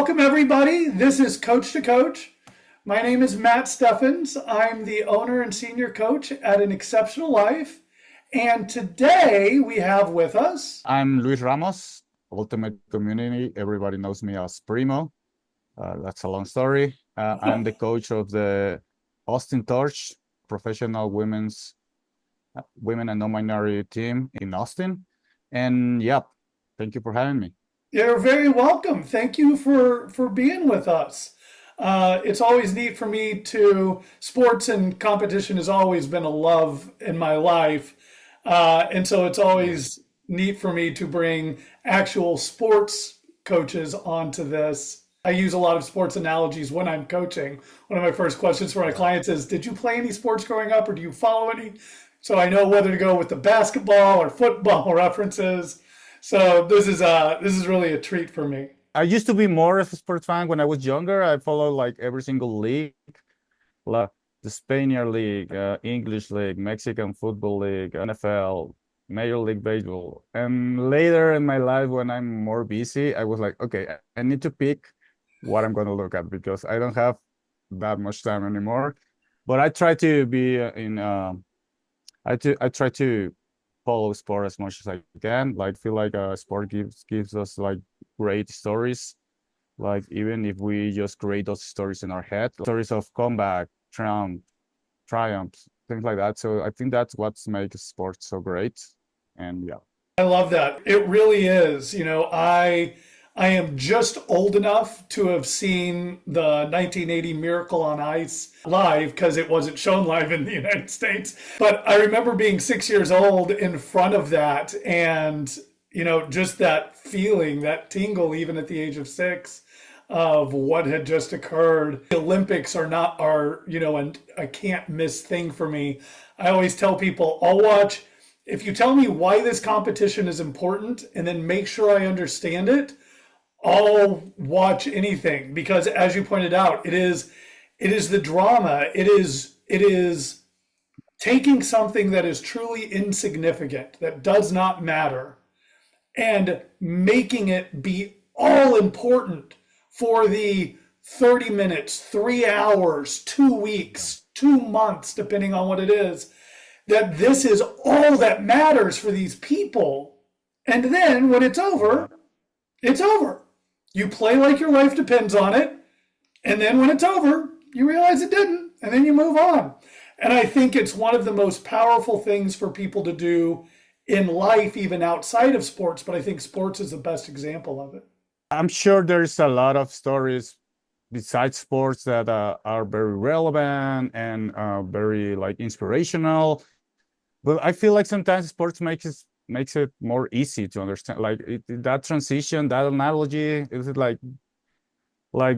Welcome, everybody. This is Coach to Coach. My name is Matt Stephans. I'm the owner and senior coach at An Exceptional Life. And today we have with us. I'm Luis Ramos, Ultimate Community. Everybody knows me as Primo. That's a long story. I'm the coach of the Austin Torch professional women and non-minority team in Austin. And yeah, thank you for having me. You're very welcome. Thank you for being with us. It's always neat for me sports and competition has always been a love in my life. And so it's always neat for me to bring actual sports coaches onto this. I use a lot of sports analogies when I'm coaching. One of my first questions for my clients is, did you play any sports growing up or do you follow any? So I know whether to go with the basketball or football references. So this is really a treat for me. I used to be more of a sports fan when I was younger. I followed like every single league, like the Spanish League, English League, Mexican Football League, NFL, Major League Baseball. And later in my life, when I'm more busy, I was like, okay, I need to pick what I'm going to look at because I don't have that much time anymore. But I try to be I try to follow sport as much as I can. Like feel like sport gives us like great stories. Like even if we just create those stories in our head, stories of comeback, triumphs, things like that. So I think that's what makes sports so great. And yeah. I love that. It really is. I am just old enough to have seen the 1980 Miracle on Ice live because it wasn't shown live in the United States. But I remember being 6 years old in front of that and, just that feeling, that tingle, even at the age of 6 of what had just occurred. The Olympics are a can't miss thing for me. I always tell people, I'll watch, if you tell me why this competition is important and then make sure I understand it, I'll watch anything because, as you pointed out, it is the drama. It is taking something that is truly insignificant, that does not matter, and making it be all important for the 30 minutes, 3 hours, 2 weeks, 2 months, depending on what it is, that this is all that matters for these people. And then when it's over, it's over. You play like your life depends on it. And then when it's over, you realize it didn't. And then you move on. And I think it's one of the most powerful things for people to do in life, even outside of sports. But I think sports is the best example of it. I'm sure there's a lot of stories besides sports that are very relevant and very like inspirational. But I feel like sometimes sports makes it more easy to understand. Like that transition, that analogy, is it like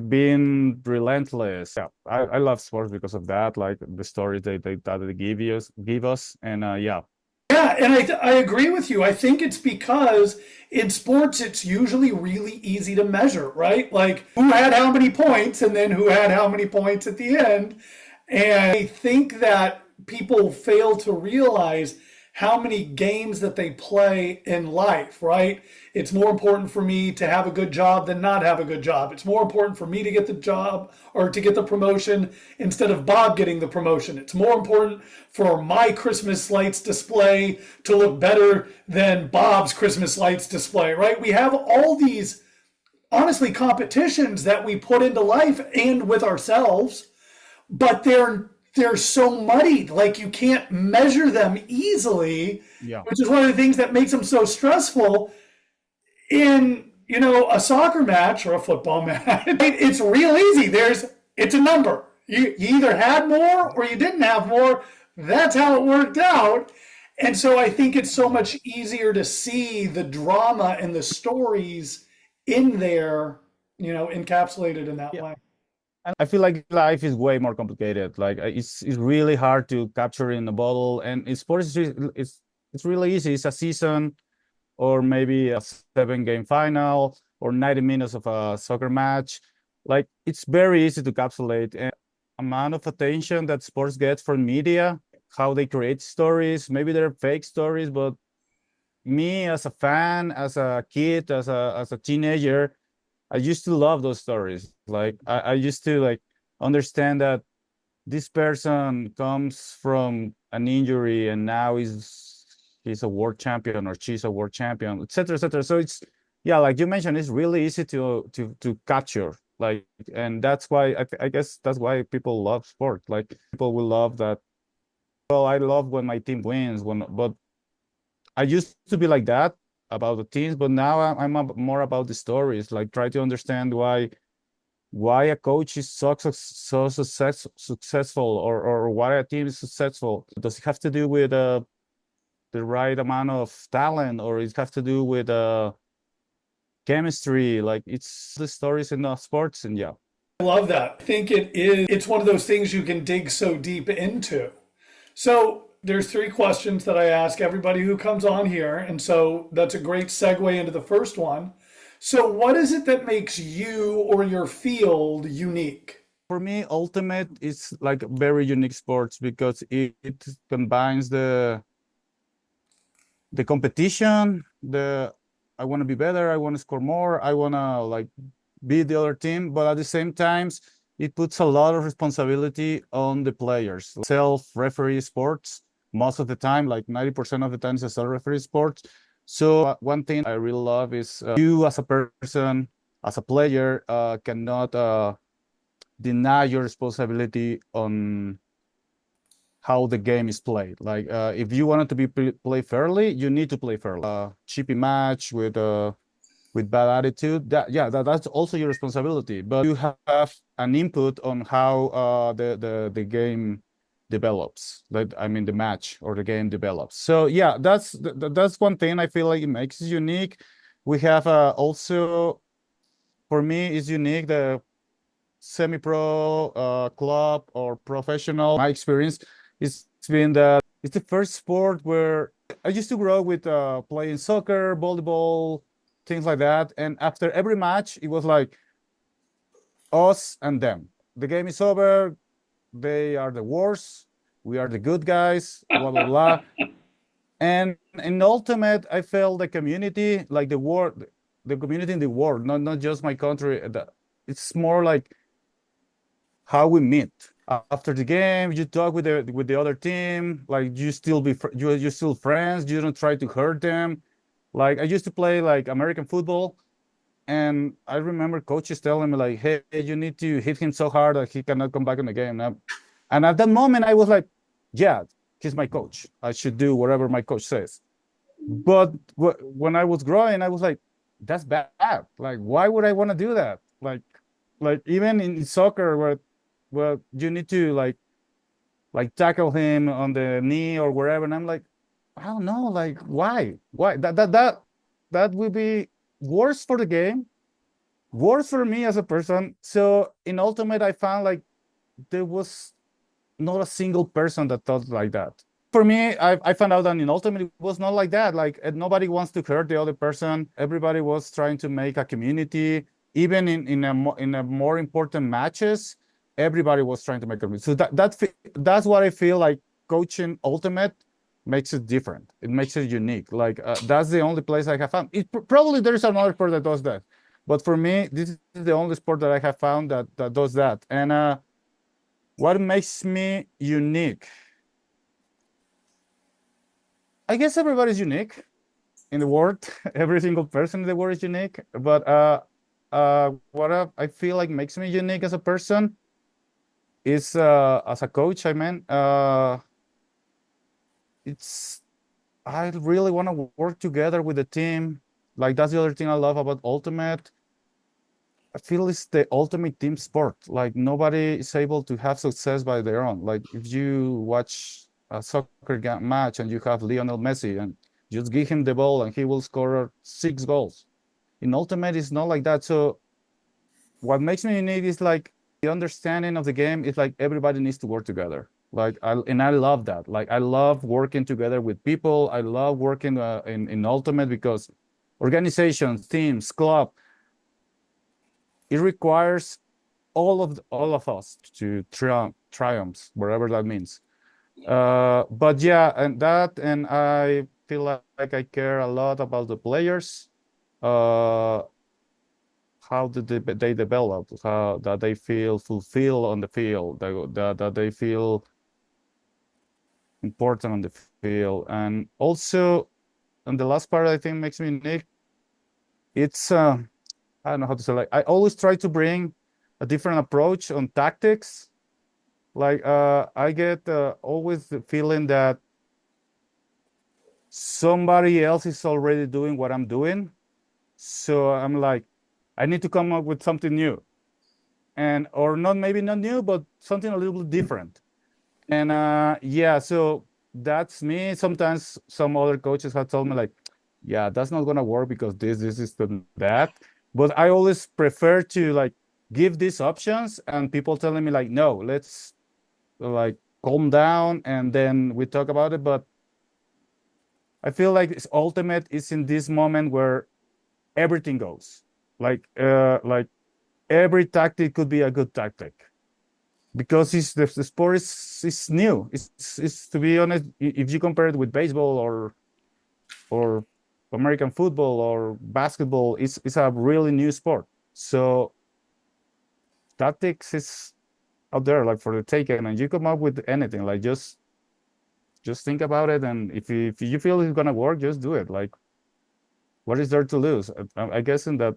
being relentless? Yeah, I love sports because of that. Like the stories that they give us, and yeah. Yeah, and I agree with you. I think it's because in sports, it's usually really easy to measure, right? Like who had how many points and then who had how many points at the end. And I think that people fail to realize how many games that they play in life, right? It's more important for me to have a good job than not have a good job. It's more important for me to get the job or to get the promotion instead of Bob getting the promotion. It's more important for my Christmas lights display to look better than Bob's Christmas lights display, right? We have all these, honestly, competitions that we put into life and with ourselves, but they're so muddied, like you can't measure them easily, which is one of the things that makes them so stressful. In, a soccer match or a football match, it's real easy. It's a number. You either had more or you didn't have more. That's how it worked out. And so I think it's so much easier to see the drama and the stories in there, encapsulated in that way. I feel like life is way more complicated. Like it's really hard to capture in a bottle. And in sports, it's really easy. It's a season, or maybe a 7-game final, or 90 minutes of a soccer match. Like it's very easy to encapsulate. And amount of attention that sports gets from media, how they create stories. Maybe they're fake stories, but me as a fan, as a kid, as a teenager, I used to love those stories. Like I used to like understand that this person comes from an injury and now he's a world champion or she's a world champion, etc., etc. So it's yeah, like you mentioned, it's really easy to capture. Like, and that's why I guess that's why people love sport. Like people will love that. Well, I love when my team wins. But I used to be like that about the teams, but now more about the stories. Like try to understand why a coach is successful, or why a team is successful. Does it have to do with the right amount of talent, or it have to do with chemistry? Like it's the stories in the sports, and yeah. I love that. I think it's one of those things you can dig so deep into. So there's three questions that I ask everybody who comes on here. And so that's a great segue into the first one. So what is it that makes you or your field unique? For me, ultimate is like very unique sports because it combines the competition, the I want to be better, I want to score more, I want to like beat the other team, but at the same times, it puts a lot of responsibility on the players. Self-referee sports, most of the time, like 90% of the time, it's a self-referee sports. So one thing I really love is you as a person, as a player, cannot deny your responsibility on how the game is played. Like if you want it to be played fairly, you need to play fairly. Chippy match with bad attitude, that's also your responsibility. But you have an input on how the game develops. Like I mean, the match or the game develops. So yeah, that's one thing I feel like it makes it unique. We have also, for me, is unique the semi-pro club or professional. My experience, it's been that it's the first sport where I used to grow with playing soccer, volleyball, things like that. And after every match, it was like us and them. The game is over. They are the worst. We are the good guys. Blah blah blah. And in ultimate, I felt the community, like the community in the world, not just my country. It's more like how we meet after the game. You talk with the other team, like you still you're still friends. You don't try to hurt them. Like I used to play like American football, and I remember coaches telling me like, hey, you need to hit him so hard that he cannot come back in the game. And at that moment I was like, yeah, he's my coach, I should do whatever my coach says. But when I was growing, I was like, that's bad. Like, why would I want to do that? Like even in soccer where you need to like tackle him on the knee or wherever, and I'm like, I don't know, like why that would be worse for the game, worse for me as a person. So in ultimate, I found like there was not a single person that thought like that. For me, I found out that in ultimate it was not like that. Like nobody wants to hurt the other person. Everybody was trying to make a community. Even in a more important matches, everybody was trying to make a community. So that's what I feel like coaching ultimate makes it different. It makes it unique. Like that's the only place I have found. Probably there's another sport that does that, but for me, this is the only sport that I have found that does that. And what makes me unique? I guess everybody's unique in the world. Every single person in the world is unique. But what I feel like makes me unique as a person is as a coach. I mean, it's I really want to work together with the team. Like that's the other thing I love about Ultimate. I feel it's the ultimate team sport. Like nobody is able to have success by their own. Like if you watch a soccer match and you have Lionel Messi and just give him the ball and he will score 6 goals. In Ultimate, it's not like that. So what makes me unique is like the understanding of the game is like everybody needs to work together. Like I love that. Like I love working together with people. I love working in Ultimate because organizations, teams, club, it requires all of us to triumph wherever that means. But yeah, and I feel like I care a lot about the players. how did they develop, how that they feel fulfilled on the field, that they feel important on the field. And also, and the last part I think makes me unique, it's I don't know how to say, like I always try to bring a different approach on tactics. Like I get always the feeling that somebody else is already doing what I'm doing. So I'm like, I need to come up with something new. And or not, maybe not new, but something a little bit different. And yeah, so that's me. Sometimes some other coaches have told me like, yeah, that's not gonna work because this is that. But I always prefer to like give these options and people telling me like, no, let's like calm down and then we talk about it. But I feel like it's ultimate is in this moment where everything goes. Like every tactic could be a good tactic because the sport is new. It's to be honest, if you compare it with baseball or American football or basketball, it's a really new sport. So tactics is out there like for the taking, and you come up with anything. Like just think about it, and if you feel it's gonna work, just do it. Like what is there to lose? I guess in that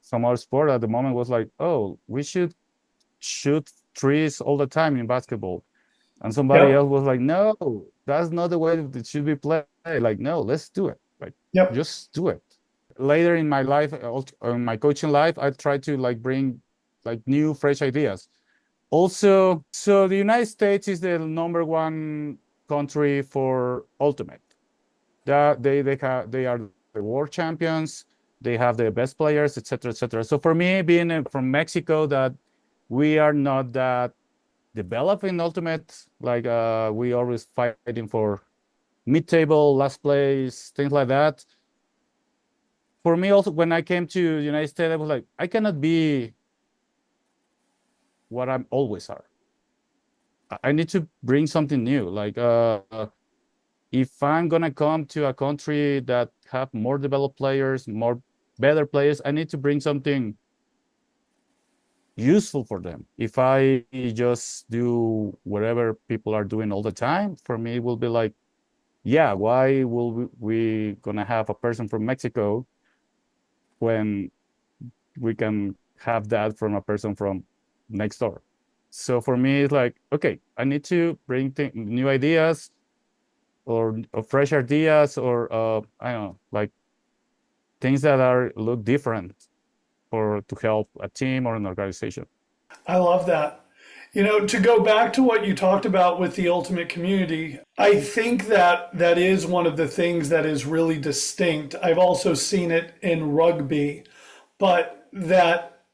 some other sport at the moment was like, oh, we should shoot threes all the time in basketball. And somebody Yep. else was like, no, that's not the way it should be played. Like, no, let's do it. Like, Yep. just do it. Later in my life, in my coaching life, I try to like bring like new, fresh ideas. Also, so the United States is the number one country for ultimate. That they are the world champions. They have the best players, etc., etc. So for me, being from Mexico, that we are not that developing ultimate, like we always fighting for mid-table, last place, things like that. For me, also when I came to the United States, I was like, I cannot be what I'm always are. I need to bring something new. Like if I'm gonna come to a country that have more developed players, more better players, I need to bring something useful for them. If I just do whatever people are doing all the time, for me it will be like, yeah, why will we gonna have a person from Mexico when we can have that from a person from next door? So for me, it's like, okay, I need to bring new ideas or fresh ideas or I don't know, like things that are look different for to help a team or an organization. I love that. To go back to what you talked about with the ultimate community, I think that that is one of the things that is really distinct. I've also seen it in rugby, but that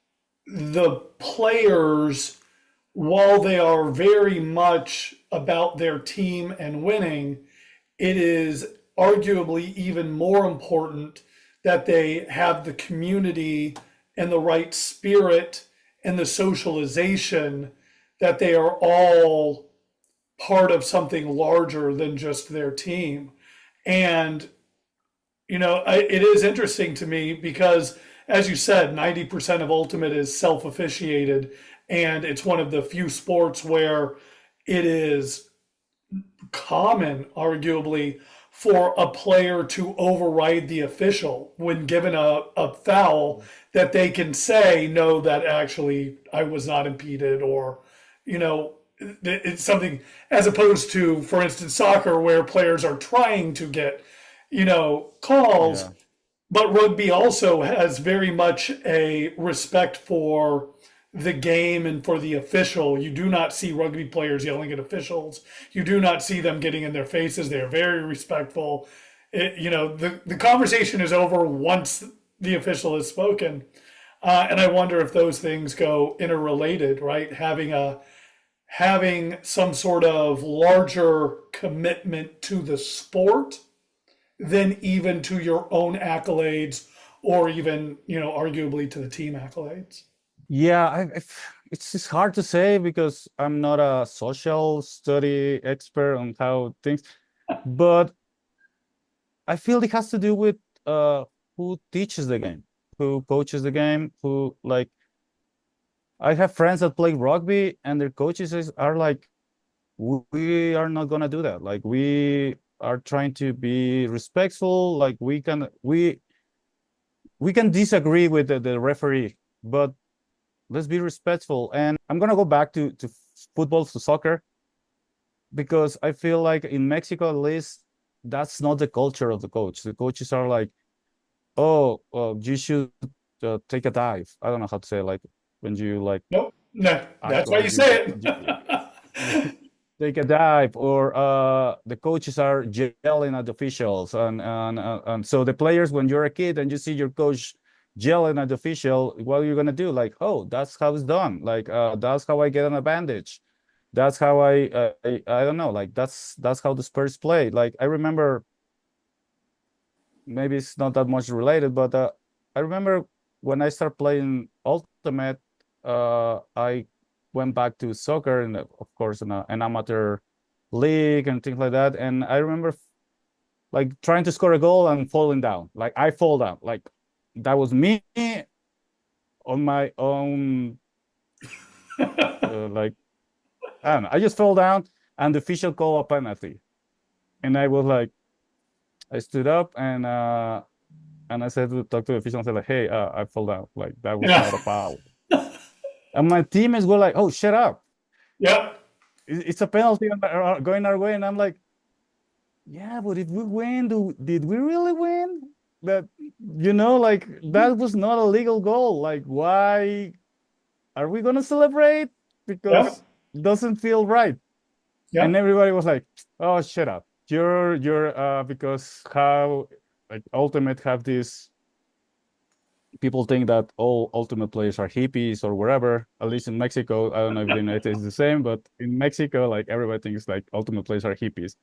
the players, while they are very much about their team and winning, it is arguably even more important that they have the community and the right spirit and the socialization, that they are all part of something larger than just their team. And, it is interesting to me because, as you said, 90% of Ultimate is self officiated. And it's one of the few sports where it is common, arguably, for a player to override the official when given a foul, that they can say, no, that actually I was not impeded, or, it's something, as opposed to, for instance, soccer, where players are trying to get, calls. Yeah. But rugby also has very much a respect for the game and for the official. You do not see rugby players yelling at officials. You do not see them getting in their faces. They are very respectful. The conversation is over once the official has spoken. And I wonder if those things go interrelated, right? Having some sort of larger commitment to the sport than even to your own accolades, or even, arguably to the team accolades. Yeah, it's just hard to say because I'm not a social study expert on how things, but I feel it has to do with uh, who teaches the game. who coaches the game, who like I have friends that play rugby and their are like, we are not gonna do that. Like we are trying to be respectful. Like we can disagree with the referee, but let's be respectful. And I'm gonna go back to football, to soccer, because I feel like in Mexico at least that's not the culture of the coach. The coaches are like, oh, well, you should take a dive. I don't know how to say it, like when you like Nope. No, act that's why you like say you it. take a dive, or the coaches are yelling at the officials, and so the players, when you're a kid and you see your coach yelling at the official, what are you gonna do? Like, oh, that's how it's done. Like, that's how I get an advantage. That's how I don't know. Like that's how the Spurs play. Like I remember, maybe it's not that much related, but I remember when I started playing Ultimate, I went back to soccer, and of course, in an amateur league and things like that. And I remember like trying to score a goal and falling down. Like I fall down. Like that was me on my own. Like I don't know. I just fell down, and the official called a penalty, and I was like, I stood up and I said to talk to the official and said like, hey, I fell down. Like that was Yeah. not a foul. And my teammates were like, oh, shut up. Yep. It's a penalty going our way. And I'm like, yeah, but if we win, did we really win? That, like that was not a legal goal. Like, why are we gonna celebrate? Yep. Because it doesn't feel right. And Yep. everybody was like, oh, shut up. You're because how like Ultimate have this, people think that all Ultimate players are hippies or wherever. At least in Mexico, I don't know if the United States is the same, but in Mexico, like everybody thinks like Ultimate players are hippies.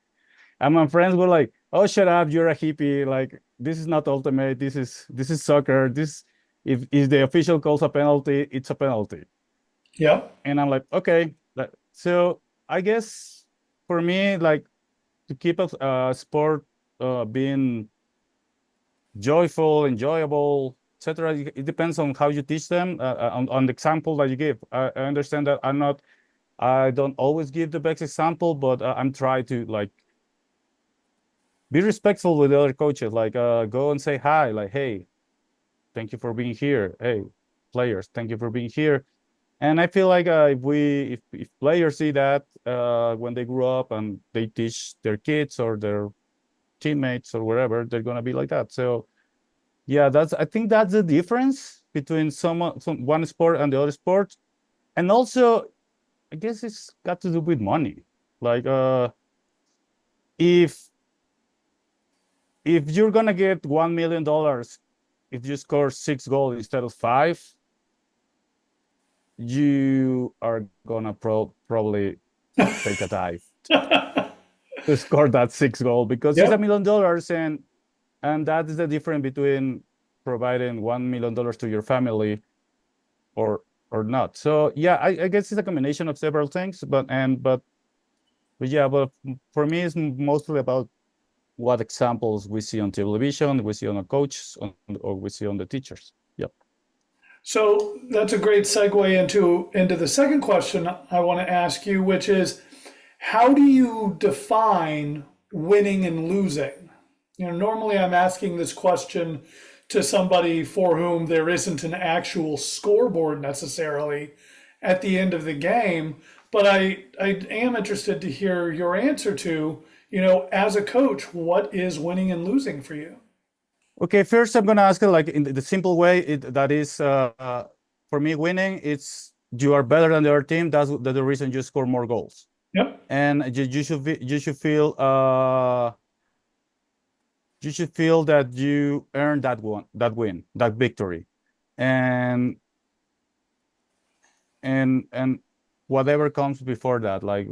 And my friends were like, "Oh, shut up! You're a hippie. Like this is not Ultimate. This is soccer. This if the official calls a penalty, it's a penalty." Yep. And I'm like, okay. So I guess for me, like to keep a sport being joyful, enjoyable, etc. It depends on how you teach them, on the example that you give. I understand that I don't always give the best example, but I'm trying to like be respectful with the other coaches. Like go and say hi, like, hey, thank you for being here. Hey, players, thank you for being here. And I feel like if players see that when they grow up and they teach their kids or their teammates or wherever, they're gonna be like that. So yeah, I think that's the difference between some one sport and the other sport. And also, I guess it's got to do with money. Like if you're gonna get $1 million if you score 6 goals instead of 5, you are gonna probably take a dive to score that 6 goal, because it's a Yep. $1 million, and that is the difference between providing $1 million to your family or not. So yeah, I guess it's a combination of several things, but yeah, but for me, it's mostly about what examples we see on television, we see on the coaches, or we see on the teachers. Yep. So that's a great segue into the second question I want to ask you, which is how do you define winning and losing? Normally I'm asking this question to somebody for whom there isn't an actual scoreboard necessarily at the end of the game, but I am interested to hear your answer to, as a coach, what is winning and losing for you? Okay, first I'm gonna ask it like in the simple way. That is, for me, winning. It's you are better than the other team. That's the reason you score more goals, Yep. and you should feel that you earned that win, that victory, and and whatever comes before that, like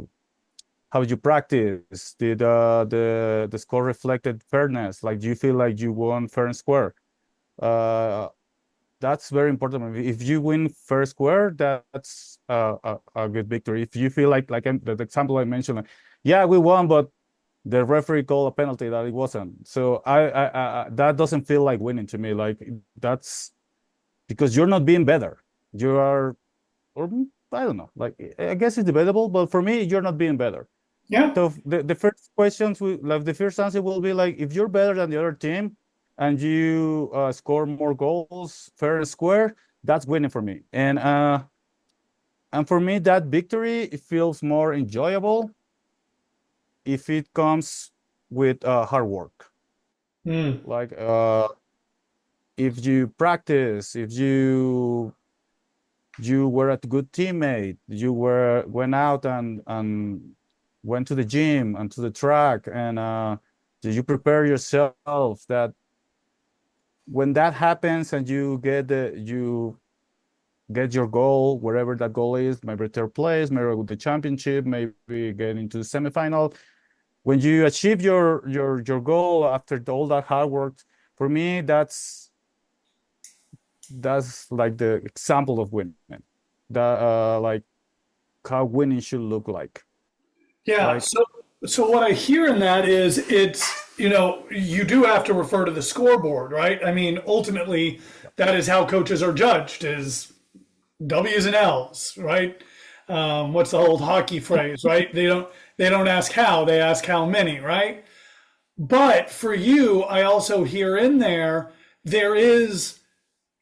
how you practice, did the score reflected fairness? Like, do you feel like you won fair and square? Uh, that's very important. If you win fair square, that's a good victory. If you feel like the example I mentioned, like, yeah, we won, but the referee called a penalty that it wasn't. So I that doesn't feel like winning to me. Like that's because you're not being better. You are, or I don't know, like I guess it's debatable, but for me, you're not being better. Yeah. So the first questions, like the first answer will be like, if you're better than the other team and you score more goals fair and square, that's winning for me. And for me, that victory, it feels more enjoyable if it comes with hard work. Mm. Like if you practice, if you were a good teammate, you went out and went to the gym and to the track, and did you prepare yourself that when that happens and you get your goal, wherever that goal is, maybe third place, maybe with the championship, maybe get into the semifinal. When you achieve your goal after all that hard work, for me, that's like the example of winning. That like how winning should look like. Yeah. Like, So what I hear in that is you do have to refer to the scoreboard, right? I mean, ultimately, that is how coaches are judged is W's and L's, right? What's the old hockey phrase, right? They don't ask how, they ask how many, right? But for you, I also hear in there is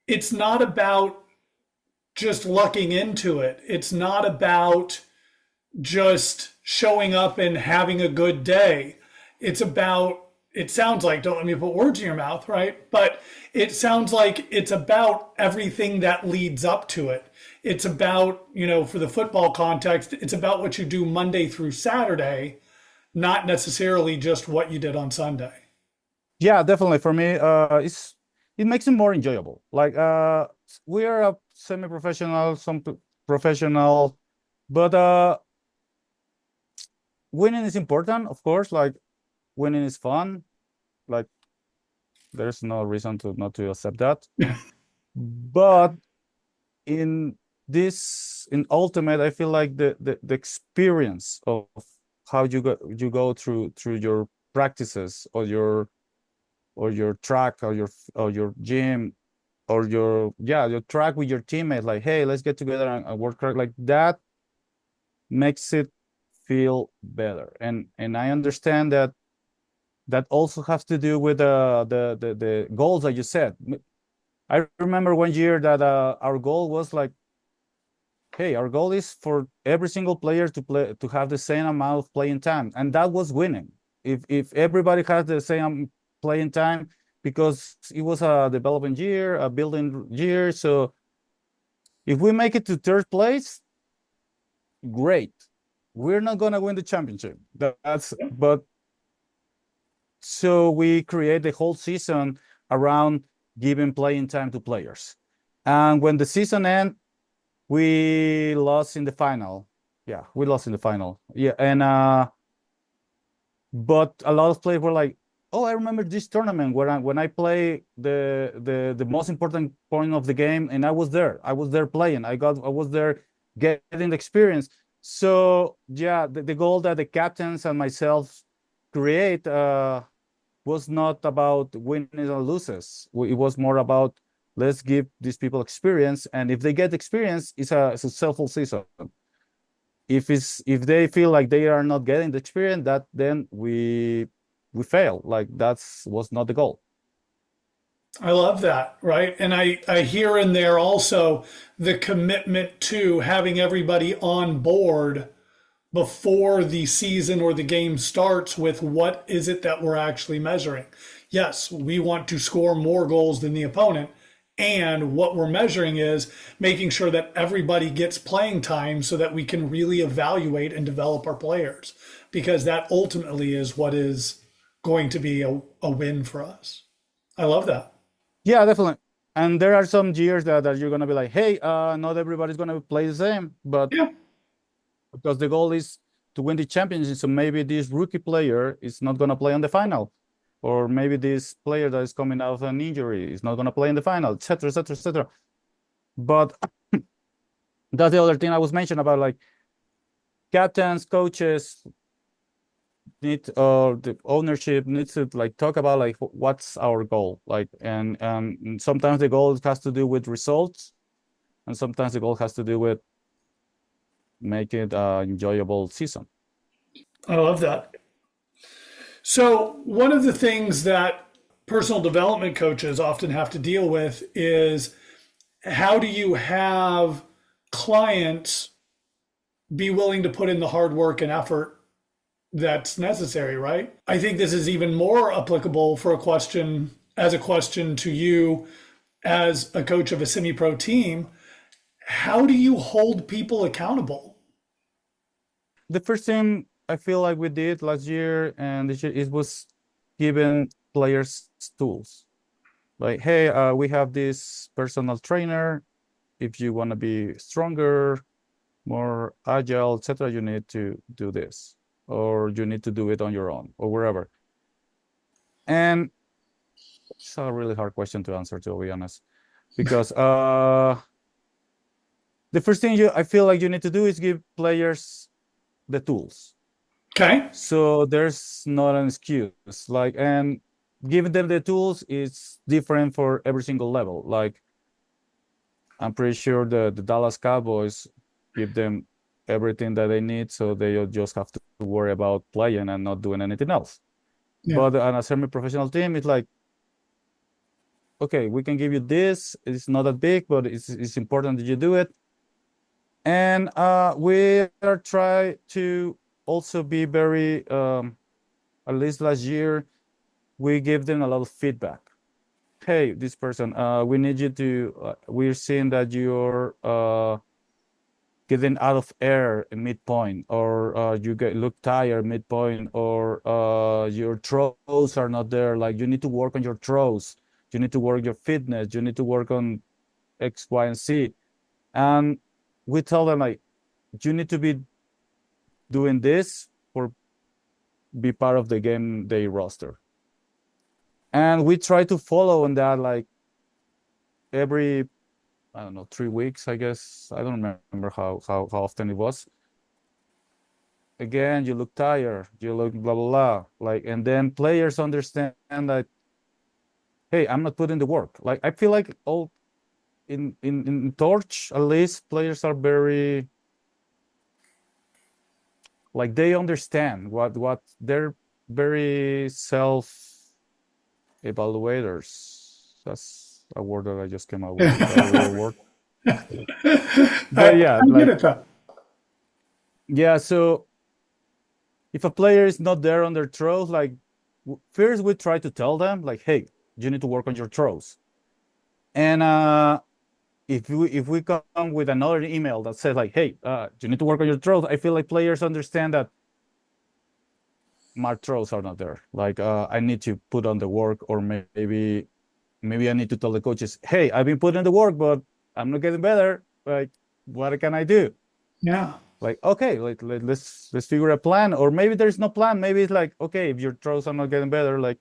it's not about just lucking into it. It's not about just showing up and having a good day. It's about, it sounds like, don't let me put words in your mouth, right? But it sounds like it's about everything that leads up to it. It's about, for the football context, it's about what you do Monday through Saturday, not necessarily just what you did on Sunday. yeah, definitely for me, it makes it more enjoyable. Like we are a semi-professional, some professional, but winning is important, of course. Like winning is fun. Like there's no reason to not to accept that. But in in ultimate, I feel like the experience of how you go through your practices or your track or your gym or your track with your teammates, like, hey, let's get together and work hard, like that makes it feel better. And I understand that also has to do with the goals that you set. I remember one year that our goal was like, hey, our goal is for every single player to have the same amount of playing time, and that was winning. If everybody has the same playing time, because it was a development year, a building year. So if we make it to third place, great. We're not gonna win the championship. But so we create the whole season around giving playing time to players. And when the season ends, we lost in the final. Yeah, we lost in the final. Yeah, and but a lot of players were like, "Oh, I remember this tournament when I play the most important point of the game, and I was there. I was there playing. I was there getting the experience." So yeah, the goal that the captains and myself create was not about winning or loses. It was more about, let's give these people experience, and if they get experience, it's a successful season. If they feel like they are not getting the experience, that then we fail. Like that's was not the goal. I love that, right? And I hear in there also the commitment to having everybody on board before the season or the game starts with what is it that we're actually measuring. Yes, we want to score more goals than the opponent. And what we're measuring is making sure that everybody gets playing time so that we can really evaluate and develop our players, because that ultimately is what is going to be a win for us. I love that. Yeah, definitely. And there are some years that you're gonna be like, hey, not everybody's gonna play the same, but Yeah. because the goal is to win the championship, so maybe this rookie player is not gonna play on the final, or maybe this player that is coming out of an injury is not gonna play in the final, etc., etc., etc. But that's the other thing I was mentioning about, like captains, coaches, need the ownership needs to like talk about like what's our goal, like, and sometimes the goal has to do with results, and sometimes the goal has to do with make it enjoyable season. I love that. So, one of the things that personal development coaches often have to deal with is how do you have clients be willing to put in the hard work and effort that's necessary, right? I think this is even more applicable for a question to you as a coach of a semi pro team. How do you hold people accountable? The first thing I feel like we did last year and this year, it was giving players tools. Like, hey, we have this personal trainer. If you want to be stronger, more agile, etc., you need to do this, or you need to do it on your own, or wherever. And it's a really hard question to answer, to be honest, because the first thing I feel like you need to do is give players the tools. Okay. So there's not an excuse. Like, and giving them the tools is different for every single level. Like, I'm pretty sure the Dallas Cowboys give them everything that they need, so they just have to worry about playing and not doing anything else. Yeah. But on a semi-professional team, it's like, okay, we can give you this. It's not that big, but it's important that you do it. And we are trying to also be very, at least last year, we gave them a lot of feedback. Hey, this person, we need you to, we're seeing that you're getting out of air in midpoint, or you look tired midpoint, or your throws are not there. Like, you need to work on your throws. You need to work your fitness. You need to work on X, Y, and Z. And we tell them, like, you need to be doing this for be part of the game day roster. And we try to follow on that, like, every, I don't know, 3 weeks, I guess. I don't remember how often it was. Again, you look tired, you look blah, blah, blah. Like, and then players understand that, hey, I'm not putting the work. Like, I feel like all in Torch, at least, players are very, like, they understand what they're very self evaluators. That's a word that I just came out with. A weird word. But yeah, I get like, it though. yeah, so if a player is not there on their throws, like, first we try to tell them, like, hey, you need to work on your throws. And if we come with another email that says, like, hey, you need to work on your throws, I feel like players understand that my throws are not there. Like, I need to put on the work, or maybe I need to tell the coaches, hey, I've been putting the work, but I'm not getting better. Like, what can I do? Yeah. Like, okay, let's figure a plan. Or maybe there's no plan. Maybe it's like, okay, if your throws are not getting better, like,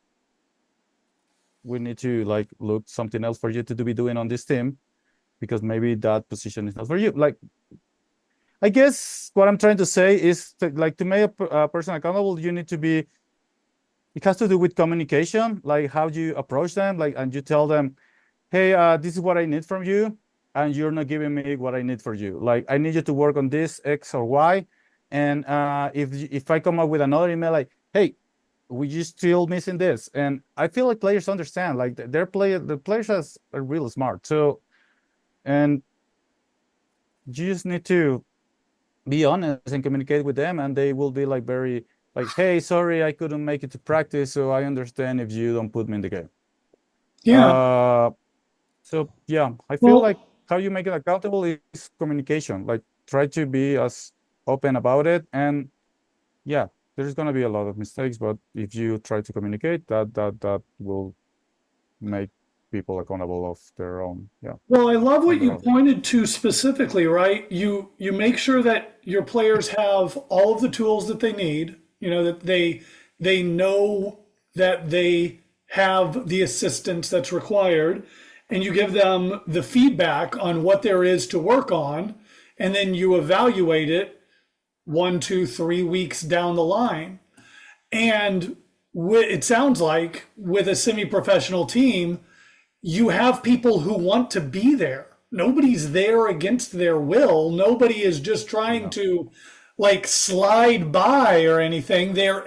we need to, like, look something else for you to be doing on this team, because maybe that position is not for you. Like, I guess what I'm trying to say is to make a person accountable, you need to be, it has to do with communication, like how you approach them, like, and you tell them, hey, this is what I need from you, and you're not giving me what I need for you. Like, I need you to work on this X or Y. And if I come up with another email, like, hey, we just still missing this. And I feel like players understand, like, the players are really smart. So, and you just need to be honest and communicate with them, and they will be like very, like, hey, sorry, I couldn't make it to practice, so I understand if you don't put me in the game. Yeah. So yeah, I feel like Well, how you make it accountable is communication. Like, try to be as open about it, and yeah, there's gonna be a lot of mistakes, but if you try to communicate, that will make people accountable of their own, yeah, well, I love on what their you own. pointed to specifically, right? You make sure that your players have all of the tools that they need, that they know that they have the assistance that's required, and you give them the feedback on what there is to work on, and then you evaluate it 1, 2, 3 weeks down the line. And it sounds like with a semi-professional team, you have people who want to be there. Nobody's there against their will. Nobody is just trying Yeah. to like slide by or anything. They're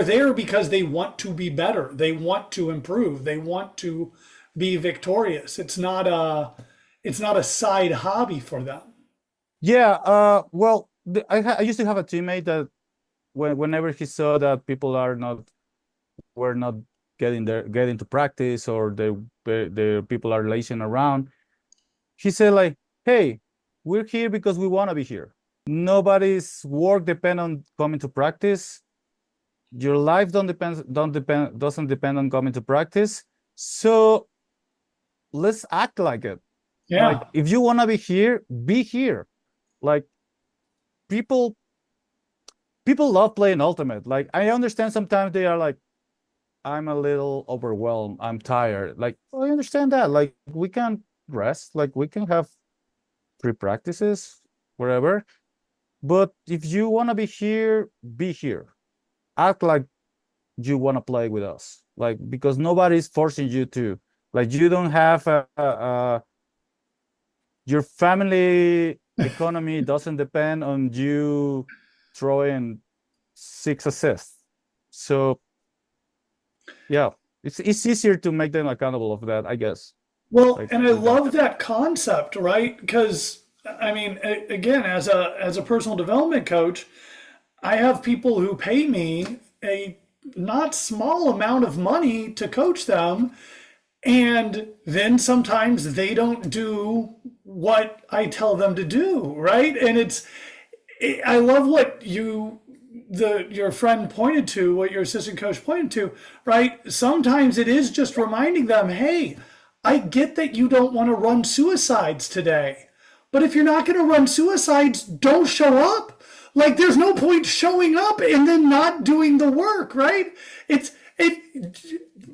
there because they want to be better. They want to improve. They want to be victorious. It's not a side hobby for them. Yeah, well, I used to have a teammate that whenever he saw that people were not getting to practice, or the people are lazing around, he said like, "Hey, we're here because we want to be here. Nobody's work depend on coming to practice. Your life doesn't depend on coming to practice. So let's act like it. Like Yeah. if you want to be here, be here. Like people people love playing Ultimate. Like I understand sometimes they are like, I'm a little overwhelmed. I'm tired. Like I understand that. Like we can rest. Like we can have free practices wherever. But if you want to be here, be here. Act like you want to play with us. Like because nobody's forcing you to. Like you don't have your family economy doesn't depend on you throwing 6 assists. So yeah, it's easier to make them accountable of that, I guess. Well, Like and I with that. love that concept, right? Because I mean, again, as a personal development coach, I have people who pay me a not small amount of money to coach them, and then sometimes they don't do what I tell them to do, right? And I love what your friend pointed to, what your assistant coach pointed to, right? Sometimes it is just reminding them, hey, I get that you don't want to run suicides today, but if you're not going to run suicides, don't show up. Like there's no point showing up and then not doing the work, right? It's it.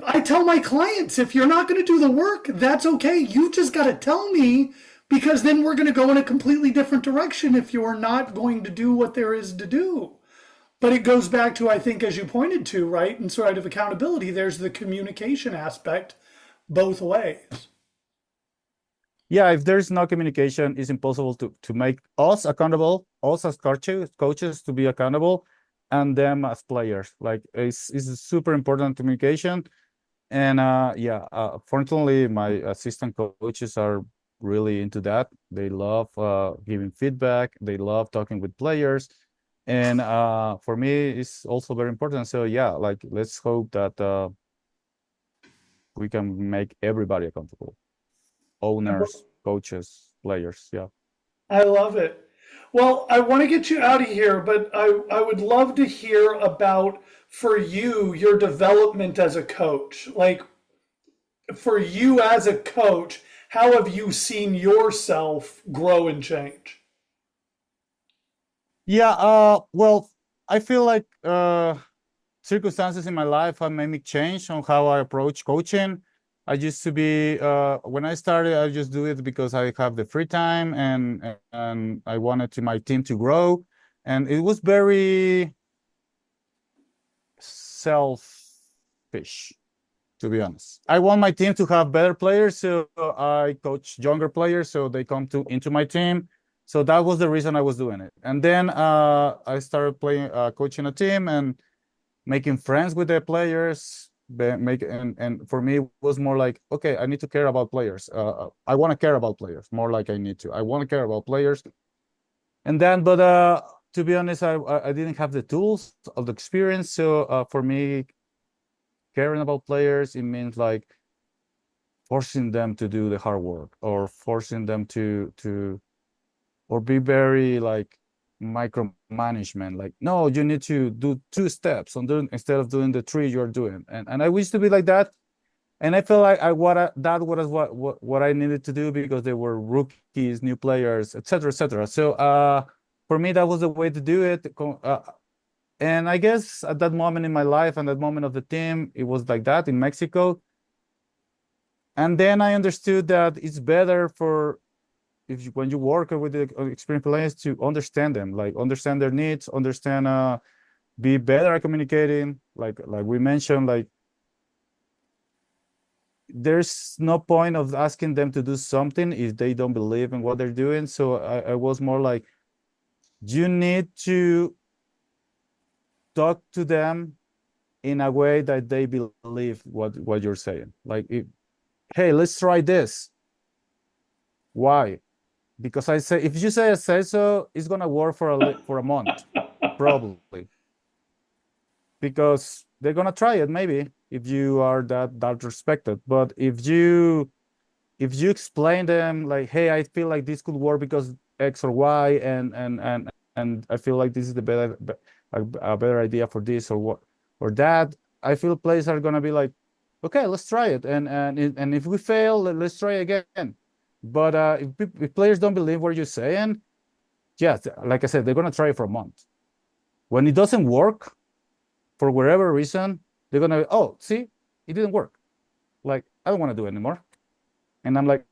I tell my clients, if you're not going to do the work, that's okay. You just got to tell me because then we're going to go in a completely different direction if you're not going to do what there is to do. But it goes back to, I think, as you pointed to, right, and sort of accountability, there's the communication aspect both ways. Yeah, if there's no communication, it's impossible to make us accountable, us as coaches to be accountable, and them as players. Like it's super important communication. And yeah, fortunately, my assistant coaches are really into that. They love giving feedback. They love talking with players, and for me, it's also very important. So yeah, like let's hope that we can make everybody accountable. Owners, coaches, players. Yeah. I love it. Well, I want to get you out of here, but I would love to hear about, for you, your development as a coach. Like, for you as a coach, how have you seen yourself grow and change? Yeah, well, I feel like circumstances in my life have made me change on how I approach coaching. I used to be when I started, I just do it because I have the free time and I wanted my team to grow, and it was very selfish, to be honest. I want my team to have better players, so I coach younger players so they come into my team. So that was the reason I was doing it. And then I started playing coaching a team and making friends with the players. And for me it was more like, okay, I need to care about players. I want to care about players more like I need to. I want to care about players. And then, but to be honest, I didn't have the tools of the experience. So for me, caring about players, it means like forcing them to do the hard work, or forcing them to or be very like micromanagement. Like, no, you need to do 2 steps on doing instead of doing the 3 you're doing. And I used to be like that. And I felt like that was what I needed to do because they were rookies, new players, etc., etc. So for me, that was the way to do it. And I guess at that moment in my life and that moment of the team, it was like that in Mexico. And then I understood that it's better for when you work with the experienced players to understand them, like understand their needs, understand be better at communicating. Like we mentioned, like there's no point of asking them to do something if they don't believe in what they're doing. So I was more like, you need to talk to them in a way that they believe what you're saying. Like, hey, let's try this. Why? Because if you say I say so, it's gonna work for a month, probably, because they're gonna try it maybe if you are that respected. But if you explain them like, hey, I feel like this could work because X or Y, and I feel like this is the a better idea for this or what or that. I feel players are gonna be like, okay, let's try it, and if we fail, let's try again. But if players don't believe what you're saying, yes, like I said, they're gonna try it for a month. When it doesn't work for whatever reason, they're gonna, oh, see, it didn't work. Like, I don't want to do it anymore. And I'm like,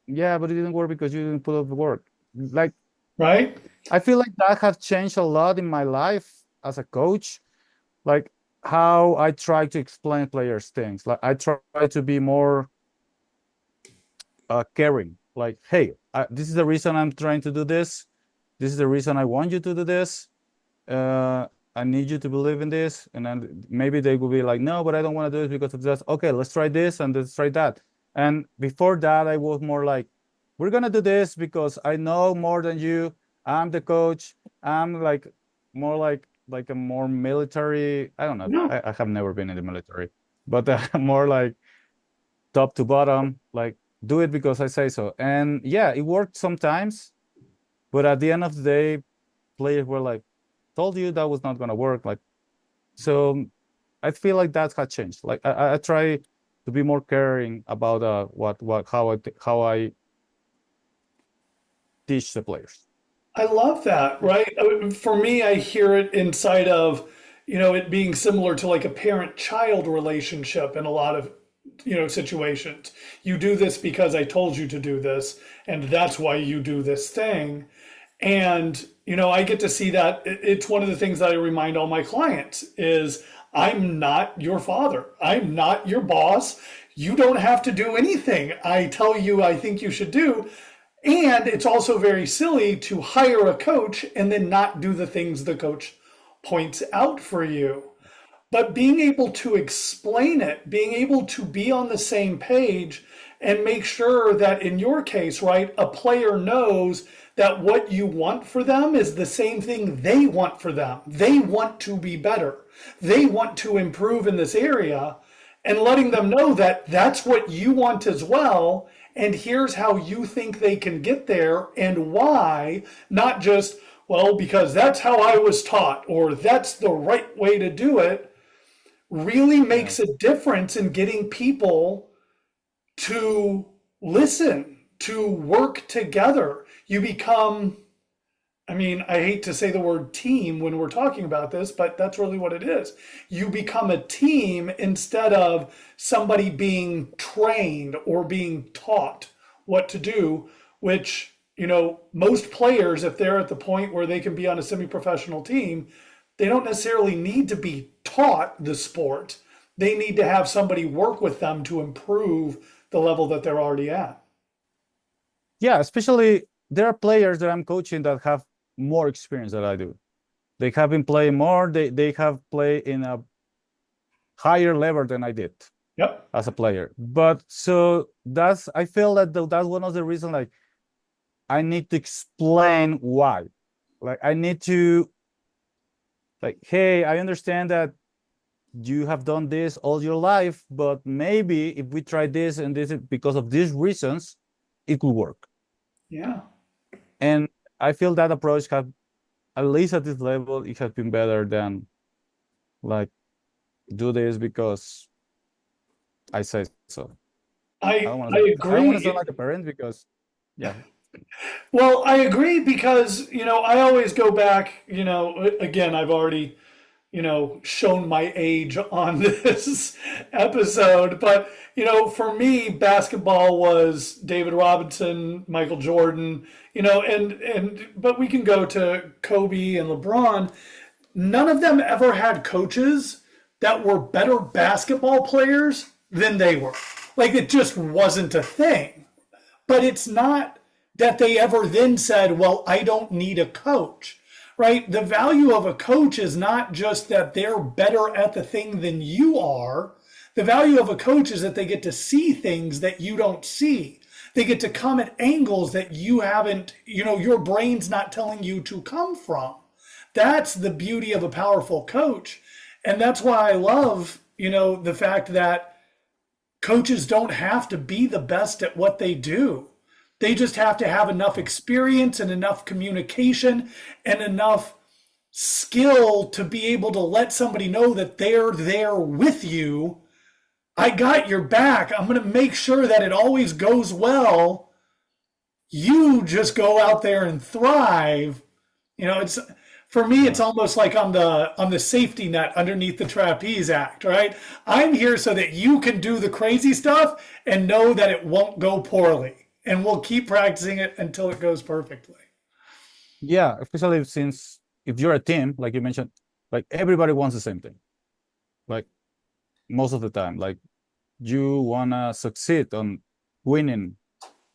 yeah, but it didn't work because you didn't put up the work. Like, Right? I feel like that has changed a lot in my life as a coach. Like how I try to explain players things. Like I try to be more caring. Like, hey, this is the reason I'm trying to do this. This is the reason I want you to do this. I need you to believe in this. And then maybe they will be like, no, but I don't want to do it because of this. Okay, let's try this and let's try that. And before that, I was more like, we're gonna do this because I know more than you. I'm the coach. I'm like more like a more military. I don't know. No. I have never been in the military, but more like top to bottom. Like do it because I say so. And yeah, it worked sometimes, but at the end of the day, players were like, told you that was not gonna work. Like, so I feel like that has changed. Like I try to be more caring about how I teach the players. I love that, right? For me, I hear it inside of, it being similar to like a parent-child relationship in a lot of, situations. You do this because I told you to do this, and that's why you do this thing. And, I get to see that it's one of the things that I remind all my clients is I'm not your father. I'm not your boss. You don't have to do anything I tell you I think you should do. And it's also very silly to hire a coach and then not do the things the coach points out for you. But being able to explain it, being able to be on the same page and make sure that in your case, right, a player knows that what you want for them is the same thing they want for them. They want to be better. They want to improve in this area, and letting them know that that's what you want as well. And here's how you think they can get there and why, not just, well, because that's how I was taught or that's the right way to do it, really Yeah. makes a difference in getting people to listen, to work together. You become, I mean, I hate to say the word team when we're talking about this, but that's really what it is. You become a team instead of somebody being trained or being taught what to do, which, most players, if they're at the point where they can be on a semi professional team, they don't necessarily need to be taught the sport. They need to have somebody work with them to improve the level that they're already at. Yeah, especially there are players that I'm coaching that have more experience than I do. They have been playing more. They have played in a higher level than I did Yep. as a player. But so that's I feel that that's one of the reasons. Like I need to explain why. Like I need to like, hey, I understand that you have done this all your life, but maybe if we try this and this because of these reasons, it could work. Yeah. And I feel that approach have, at least at this level, it has been better than like do this because I say so. I I don't want to sound agree. like a parent because yeah. Well, I agree because, I always go back, again, I've already, shown my age on this episode, but, for me, basketball was David Robinson, Michael Jordan, but we can go to Kobe and LeBron. none of them ever had coaches that were better basketball players than they were. Like it just wasn't a thing. But it's not that they ever then said, well, I don't need a coach, right? The value of a coach is not just that they're better at the thing than you are. The value of a coach is that they get to see things that you don't see. They get to come at angles that you haven't, your brain's not telling you to come from. That's the beauty of a powerful coach. And that's why I love, the fact that coaches don't have to be the best at what they do. They just have to have enough experience and enough communication and enough skill to be able to let somebody know that they're there with you. I got your back. I'm going to make sure that it always goes well. You just go out there and thrive. It's for me, it's Yeah. almost like I'm the safety net underneath the trapeze act, right? I'm here so that you can do the crazy stuff and know that it won't go poorly. And we'll keep practicing it until it goes perfectly. Yeah, especially since if you're a team, like you mentioned, like everybody wants the same thing. Like most of the time, like you wanna succeed on winning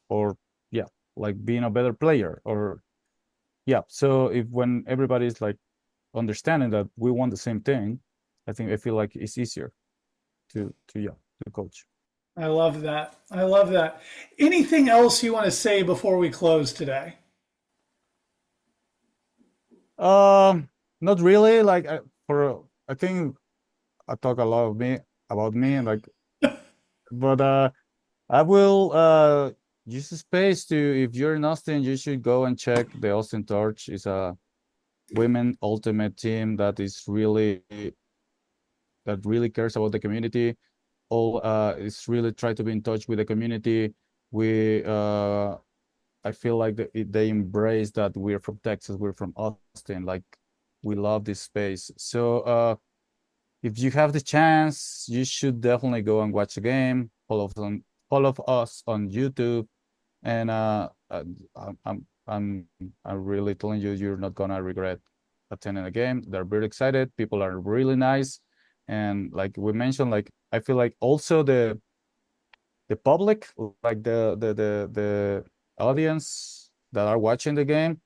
or yeah, like being a better player or yeah. So if when everybody's like understanding that we want the same thing, I feel like it's easier to yeah, to coach. I love that. I love that. Anything else you want to say before we close today? Um, Not really. Like I think I talk a lot of me about me and like, but I will use the space to if you're in Austin, you should go and check the Austin Torch. It's a women ultimate team that really cares about the community. All is really try to be in touch with the community. We I feel like they embrace that we're from Texas, we're from Austin, like we love this space. So if you have the chance, you should definitely go and watch the game. Follow us on YouTube, and I'm really telling you, you're not gonna regret attending a game. They're very excited. People are really nice, and like we mentioned, like I feel like also the public, like the audience that are watching the game,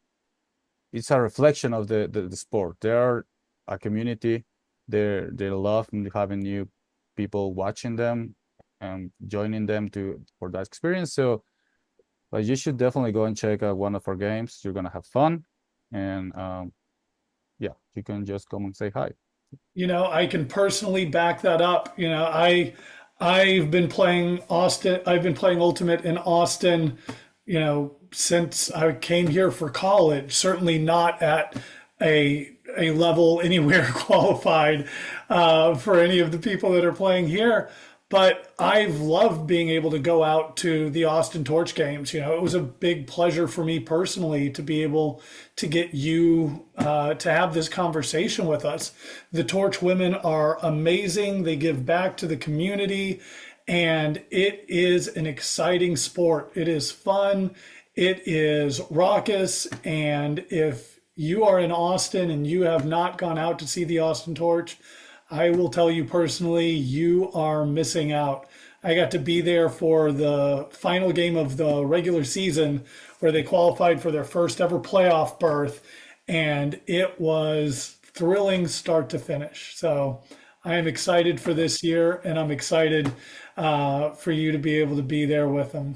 it's a reflection of the sport. They are a community. They love having new people watching them and joining them for that experience. So like you should definitely go and check out one of our games. You're gonna have fun, and yeah, you can just come and say hi. I can personally back that up. I've been playing Austin. I've been playing Ultimate in Austin, since I came here for college. Certainly not at a level anywhere qualified for any of the people that are playing here. But I've loved being able to go out to the Austin Torch games. It was a big pleasure for me personally to be able to get you to have this conversation with us. The Torch women are amazing. They give back to the community, and it is an exciting sport. It is fun. It is raucous. And if you are in Austin and you have not gone out to see the Austin Torch, I will tell you personally, you are missing out. I got to be there for the final game of the regular season where they qualified for their first ever playoff berth, and it was thrilling start to finish. So I am excited for this year, and I'm excited for you to be able to be there with them.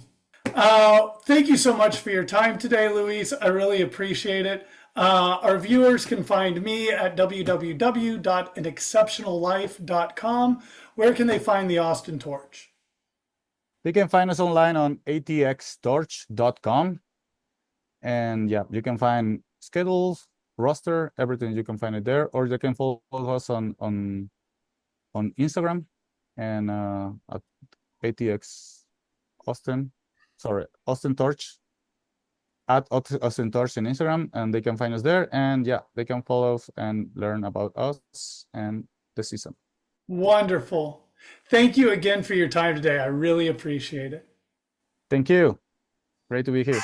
Thank you so much for your time today, Luis. I really appreciate it. Our viewers can find me at www.anexceptionallife.com. Where can they find the Austin Torch? They can find us online on atxtorch.com. And yeah, you can find schedules, roster, everything. You can find it there, or you can follow us on Instagram and at ATX Austin, sorry, Austin Torch at Austin Torch in Instagram, and they can find us there. And yeah, they can follow us and learn about us and the season. Wonderful. Thank you again for your time today. I really appreciate it. Thank you. Great to be here.